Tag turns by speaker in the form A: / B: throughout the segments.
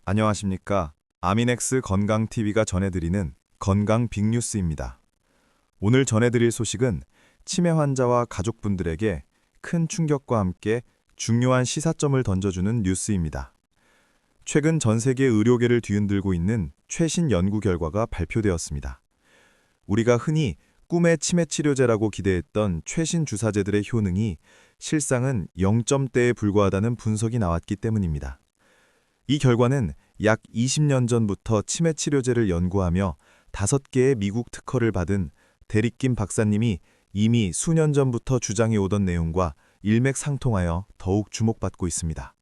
A: 안녕하십니까. 아미넥스 건강TV가 전해드리는 건강 빅뉴스입니다. 오늘 전해드릴 소식은 치매 환자와 가족분들에게 큰 충격과 함께 중요한 시사점을 던져주는 뉴스입니다. 최근 전 세계 의료계를 뒤흔들고 있는 최신 연구 결과가 발표되었습니다. 우리가 흔히 꿈의 치매 치료제라고 기대했던 최신 주사제들의 효능이 실상은 0점대에 불과하다는 분석이 나왔기 때문입니다. 이 결과는 약 20년 전부터 치매 치료제를 연구하며 5개의 미국 특허를 받은 데릭 김 박사님이 이미 수년 전부터 주장해 오던 내용과 일맥상통하여 더욱 주목받고 있습니다.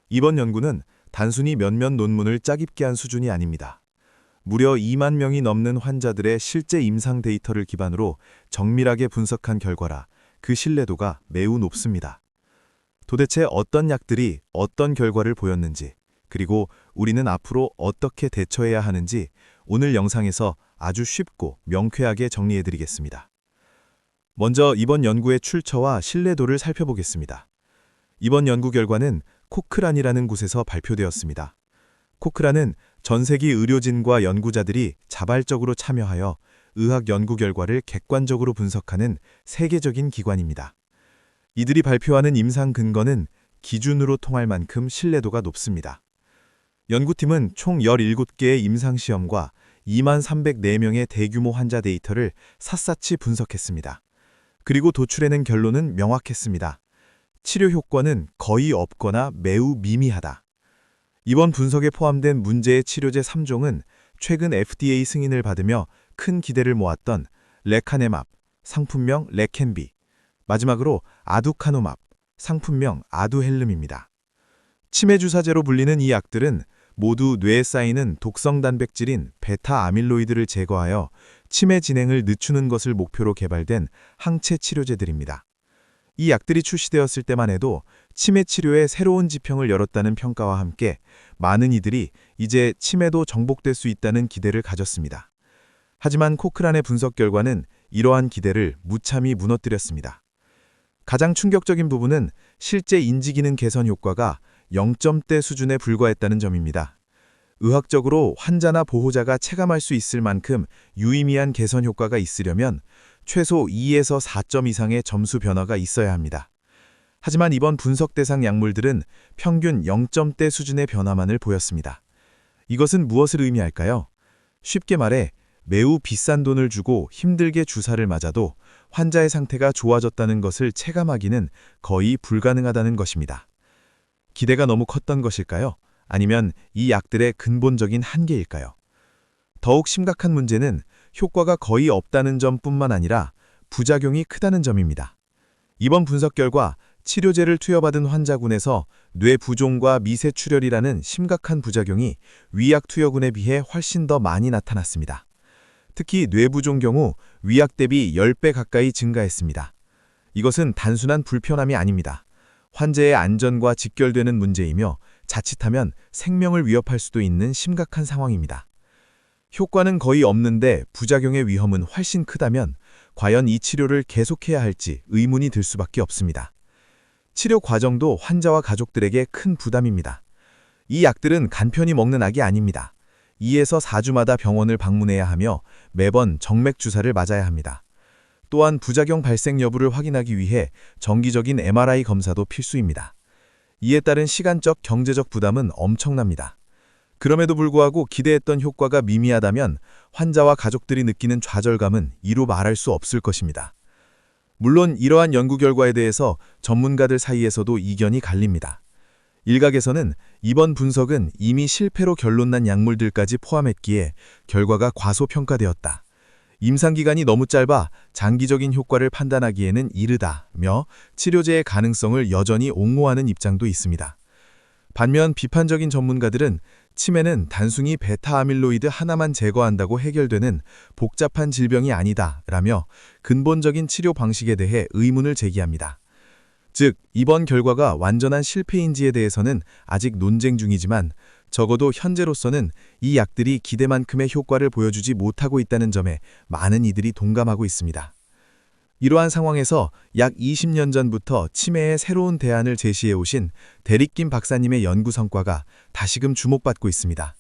A: 이번 연구는 단순히 몇몇 논문을 짜깁기 한 수준이 아닙니다. 무려 2만 명이 넘는 환자들의 실제 임상 데이터를 기반으로 정밀하게 분석한 결과라 그 신뢰도가 매우 높습니다. 도대체 어떤 약들이 어떤 결과를 보였는지, 그리고 우리는 앞으로 어떻게 대처해야 하는지 오늘 영상에서 아주 쉽고 명쾌하게 정리해드리겠습니다. 먼저 이번 연구의 출처와 신뢰도를 살펴보겠습니다. 이번 연구 결과는 코크란이라는 곳에서 발표되었습니다. 코크란은 전 세계 의료진과 연구자들이 자발적으로 참여하여 의학 연구 결과를 객관적으로 분석하는 세계적인 기관입니다. 이들이 발표하는 임상 근거는 기준으로 통할 만큼 신뢰도가 높습니다. 연구팀은 총 17개의 임상시험과 2304명의 대규모 환자 데이터를 샅샅이 분석했습니다. 그리고 도출해낸 결론은 명확했습니다. 치료 효과는 거의 없거나 매우 미미하다. 이번 분석에 포함된 문제의 치료제 3종은 최근 FDA 승인을 받으며 큰 기대를 모았던 레카네맙, 상품명 레켄비, 마지막으로 아두카노맙, 상품명 아두헬름입니다. 치매 주사제로 불리는 이 약들은 모두 뇌에 쌓이는 독성 단백질인 베타 아밀로이드를 제거하여 치매 진행을 늦추는 것을 목표로 개발된 항체 치료제들입니다. 이 약들이 출시되었을 때만 해도 치매 치료에 새로운 지평을 열었다는 평가와 함께 많은 이들이 이제 치매도 정복될 수 있다는 기대를 가졌습니다. 하지만 코크란의 분석 결과는 이러한 기대를 무참히 무너뜨렸습니다. 가장 충격적인 부분은 실제 인지기능 개선 효과가 0점대 수준에 불과했다는 점입니다. 의학적으로 환자나 보호자가 체감할 수 있을 만큼 유의미한 개선 효과가 있으려면 최소 2에서 4점 이상의 점수 변화가 있어야 합니다. 하지만 이번 분석 대상 약물들은 평균 0점대 수준의 변화만을 보였습니다. 이것은 무엇을 의미할까요? 쉽게 말해 매우 비싼 돈을 주고 힘들게 주사를 맞아도 환자의 상태가 좋아졌다는 것을 체감하기는 거의 불가능하다는 것입니다. 기대가 너무 컸던 것일까요? 아니면 이 약들의 근본적인 한계일까요? 더욱 심각한 문제는 효과가 거의 없다는 점뿐만 아니라 부작용이 크다는 점입니다. 이번 분석 결과 치료제를 투여받은 환자군에서 뇌부종과 미세출혈이라는 심각한 부작용이 위약 투여군에 비해 훨씬 더 많이 나타났습니다. 특히 뇌부종 경우 위약 대비 10배 가까이 증가했습니다. 이것은 단순한 불편함이 아닙니다. 환자의 안전과 직결되는 문제이며 자칫하면 생명을 위협할 수도 있는 심각한 상황입니다. 효과는 거의 없는데 부작용의 위험은 훨씬 크다면 과연 이 치료를 계속해야 할지 의문이 들 수밖에 없습니다. 치료 과정도 환자와 가족들에게 큰 부담입니다. 이 약들은 간편히 먹는 약이 아닙니다. 2에서 4주마다 병원을 방문해야 하며 매번 정맥 주사를 맞아야 합니다. 또한 부작용 발생 여부를 확인하기 위해 정기적인 MRI 검사도 필수입니다. 이에 따른 시간적, 경제적 부담은 엄청납니다. 그럼에도 불구하고 기대했던 효과가 미미하다면 환자와 가족들이 느끼는 좌절감은 이루 말할 수 없을 것입니다. 물론 이러한 연구 결과에 대해서 전문가들 사이에서도 이견이 갈립니다. 일각에서는 이번 분석은 이미 실패로 결론난 약물들까지 포함했기에 결과가 과소평가되었다. 임상기간이 너무 짧아 장기적인 효과를 판단하기에는 이르다며 치료제의 가능성을 여전히 옹호하는 입장도 있습니다. 반면 비판적인 전문가들은 치매는 단순히 베타아밀로이드 하나만 제거한다고 해결되는 복잡한 질병이 아니다라며 근본적인 치료 방식에 대해 의문을 제기합니다. 즉, 이번 결과가 완전한 실패인지에 대해서는 아직 논쟁 중이지만 적어도 현재로서는 이 약들이 기대만큼의 효과를 보여주지 못하고 있다는 점에 많은 이들이 동감하고 있습니다.
B: 이러한 상황에서 약 20년 전부터 치매의 새로운 대안을 제시해 오신 데릭 김 박사님의 연구 성과가 다시금 주목받고 있습니다.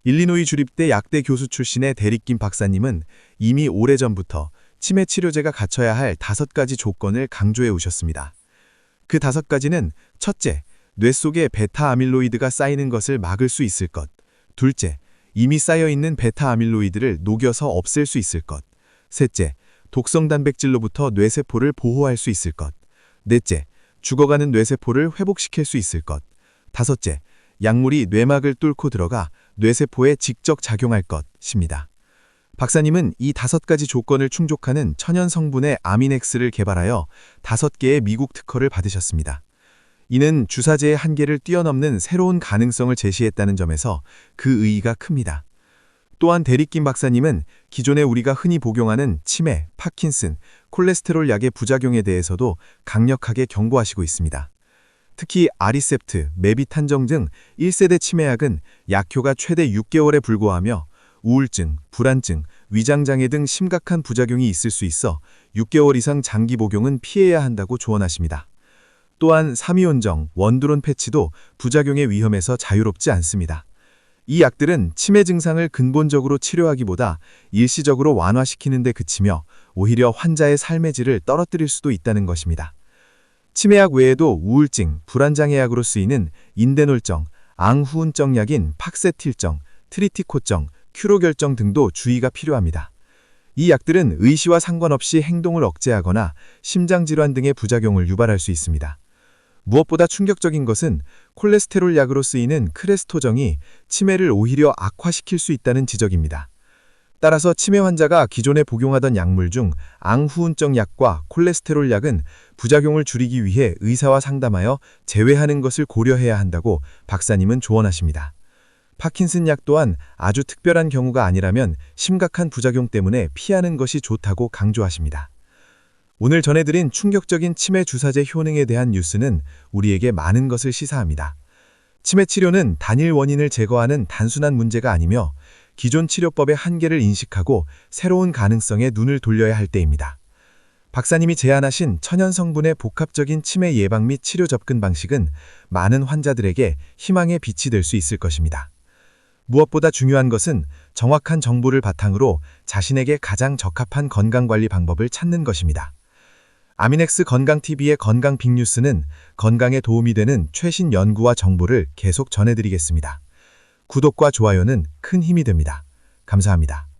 B: 일리노이 주립대 약대 교수 출신의 데릭 김 박사님은 이미 오래전부터 치매 치료제가 갖춰야 할 5가지 조건을 강조해 오셨습니다. 그 5가지는 첫째, 뇌 속에 베타 아밀로이드가 쌓이는 것을 막을 수 있을 것. 둘째, 이미 쌓여있는 베타 아밀로이드를 녹여서 없앨 수 있을 것. 셋째, 독성 단백질로부터 뇌세포를 보호할 수 있을 것. 넷째, 죽어가는 뇌세포를 회복시킬 수 있을 것. 다섯째, 약물이 뇌막을 뚫고 들어가 뇌세포에 직접 작용할 것입니다. 박사님은 이 5가지 조건을 충족하는 천연 성분의 아미넥스를 개발하여 5개의 미국 특허를 받으셨습니다. 이는 주사제의 한계를 뛰어넘는 새로운 가능성을 제시했다는 점에서 그 의의가 큽니다. 또한 데릭 김 박사님은 기존에 우리가 흔히 복용하는 치매, 파킨슨, 콜레스테롤 약의 부작용에 대해서도 강력하게 경고하시고 있습니다. 특히 아리셉트, 메비탄정 등 1세대 치매약은 약효가 최대 6개월에 불과하며 우울증, 불안증, 위장장애 등 심각한 부작용이 있을 수 있어 6개월 이상 장기 복용은 피해야 한다고 조언하십니다. 또한 삼이온정, 원두론 패치도 부작용의 위험에서 자유롭지 않습니다. 이 약들은 치매 증상을 근본적으로 치료하기보다 일시적으로 완화시키는 데 그치며 오히려 환자의 삶의 질을 떨어뜨릴 수도 있다는 것입니다. 치매약 외에도 우울증, 불안장애약으로 쓰이는 인데놀정, 앙후운정 약인 팍세틸정, 트리티코정, 큐로결정 등도 주의가 필요합니다. 이 약들은 의시와 상관없이 행동을 억제하거나 심장질환 등의 부작용을 유발할 수 있습니다. 무엇보다 충격적인 것은 콜레스테롤 약으로 쓰이는 크레스토정이 치매를 오히려 악화시킬 수 있다는 지적입니다. 따라서 치매 환자가 기존에 복용하던 약물 중 앙후운정 약과 콜레스테롤 약은 부작용을 줄이기 위해 의사와 상담하여 제외하는 것을 고려해야 한다고 박사님은 조언하십니다. 파킨슨 약 또한 아주 특별한 경우가 아니라면 심각한 부작용 때문에 피하는 것이 좋다고 강조하십니다. 오늘 전해드린 충격적인 치매 주사제 효능에 대한 뉴스는 우리에게 많은 것을 시사합니다. 치매 치료는 단일 원인을 제거하는 단순한 문제가 아니며 기존 치료법의 한계를 인식하고 새로운 가능성에 눈을 돌려야 할 때입니다. 박사님이 제안하신 천연 성분의 복합적인 치매 예방 및 치료 접근 방식은 많은 환자들에게 희망의 빛이 될 수 있을 것입니다. 무엇보다 중요한 것은 정확한 정보를 바탕으로 자신에게 가장 적합한 건강관리 방법을 찾는 것입니다. 아미넥스 건강TV의 건강 빅뉴스는 건강에 도움이 되는 최신 연구와 정보를 계속 전해드리겠습니다. 구독과 좋아요는 큰 힘이 됩니다. 감사합니다.